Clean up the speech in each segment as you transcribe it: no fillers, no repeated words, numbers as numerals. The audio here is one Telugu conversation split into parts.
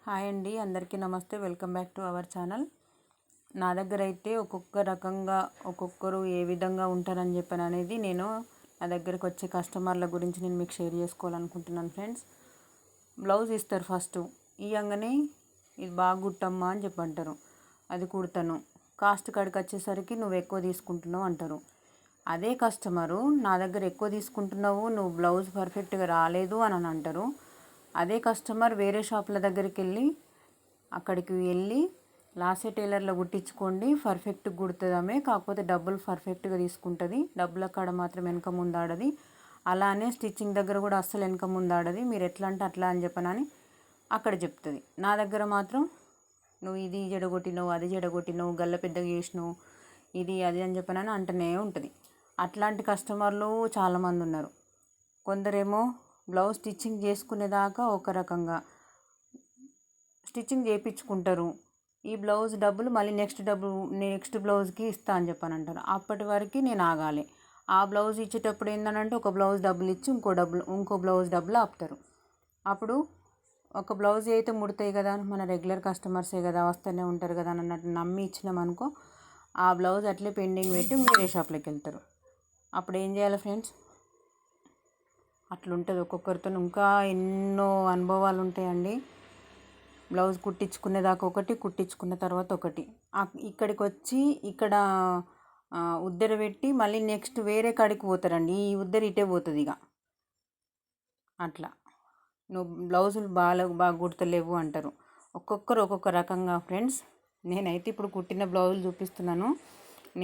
హాయ్ అండి, అందరికీ నమస్తే. Welcome back to our channel. నా దగ్గర అయితే ఒక్కొక్క రకంగా ఒక్కొక్కరు ఏ విధంగా ఉంటారని చెప్పాను అనేది నేను నా దగ్గరకు వచ్చే కస్టమర్ల గురించి నేను మీకు షేర్ చేసుకోవాలనుకుంటున్నాను ఫ్రెండ్స్. బ్లౌజ్ ఇస్తారు, ఫస్ట్ ఇవ్వగానే ఇది బాగా కుట్టమ్మా అని చెప్పంటారు. అది కుడతాను. కాస్ట్ కాడికి వచ్చేసరికి నువ్వు ఎక్కువ తీసుకుంటున్నావు అంటారు. అదే కస్టమరు నా దగ్గర ఎక్కువ తీసుకుంటున్నావు, నువ్వు బ్లౌజ్ పర్ఫెక్ట్గా రాలేదు అని అంటారు. అదే కస్టమర్ వేరే షాపుల దగ్గరికి వెళ్ళి అక్కడికి వెళ్ళి లాసే టైలర్లో కుట్టించుకోండి, పర్ఫెక్ట్గా కుడుతుందామే, కాకపోతే డబ్బులు పర్ఫెక్ట్గా తీసుకుంటుంది, డబ్బుల కాడ మాత్రం వెనక ముందు ఆడది, అలానే స్టిచ్చింగ్ దగ్గర కూడా అస్సలు వెనక ముందు ఆడది, మీరు ఎట్లా అంటే అట్లా అని చెప్పనని అక్కడ చెప్తుంది. నా దగ్గర మాత్రం నువ్వు ఇది జడగొట్టినవు, అది జడగొట్టినవు, గల్ల పెద్దగా చేసినావు, ఇది అది అని చెప్పనని అంటూనే ఉంటుంది. అట్లాంటి కస్టమర్లు చాలామంది ఉన్నారు. కొందరేమో బ్లౌజ్ స్టిచ్చింగ్ చేసుకునేదాకా ఒక రకంగా స్టిచ్చింగ్ చేయించుకుంటారు. ఈ బ్లౌజ్ డబ్బులు మళ్ళీ నెక్స్ట్ బ్లౌజ్కి ఇస్తా అని చెప్పని అంటారు. అప్పటి వరకు నేను ఆగాలి. ఆ బ్లౌజ్ ఇచ్చేటప్పుడు ఏంటంటే ఒక బ్లౌజ్ డబ్బులు ఇచ్చి ఇంకో బ్లౌజ్ డబ్బులు ఆపుతారు. అప్పుడు ఒక బ్లౌజ్ అయితే ముడతాయి కదా, మన రెగ్యులర్ కస్టమర్సే కదా, వస్తూనే ఉంటారు కదా అన్నట్టు నమ్మి ఇచ్చినామనుకో, ఆ బ్లౌజ్ అట్లే పెండింగ్ పెట్టి వేరే షాప్లోకి వెళ్తారు. అప్పుడు ఏం చేయాలి ఫ్రెండ్స్? అట్లుంటుంది ఒక్కొక్కరితో. ఇంకా ఎన్నో అనుభవాలు ఉంటాయండి. బ్లౌజ్ కుట్టించుకునేదాకా ఒకటి, కుట్టించుకున్న తర్వాత ఒకటి, ఇక్కడికి వచ్చి ఇక్కడ ఉద్దర పెట్టి మళ్ళీ నెక్స్ట్ వేరే కాడికి పోతారండి. ఈ ఉద్దర ఇటే పోతుంది ఇక. అట్లా నువ్వు బ్లౌజులు బాగా కుడతలేవు అంటారు. ఒక్కొక్కరు ఒక్కొక్క రకంగా ఫ్రెండ్స్. నేనైతే ఇప్పుడు కుట్టిన బ్లౌజులు చూపిస్తున్నాను.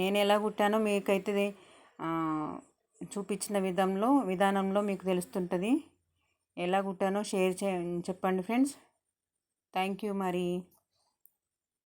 నేను ఎలా కుట్టానో మీకైతే చూపించిన విధానంలో మీకు తెలుస్తుంటుంది. ఎలా కుట్టానో చెప్పండి ఫ్రెండ్స్. థ్యాంక్ యూ మరి.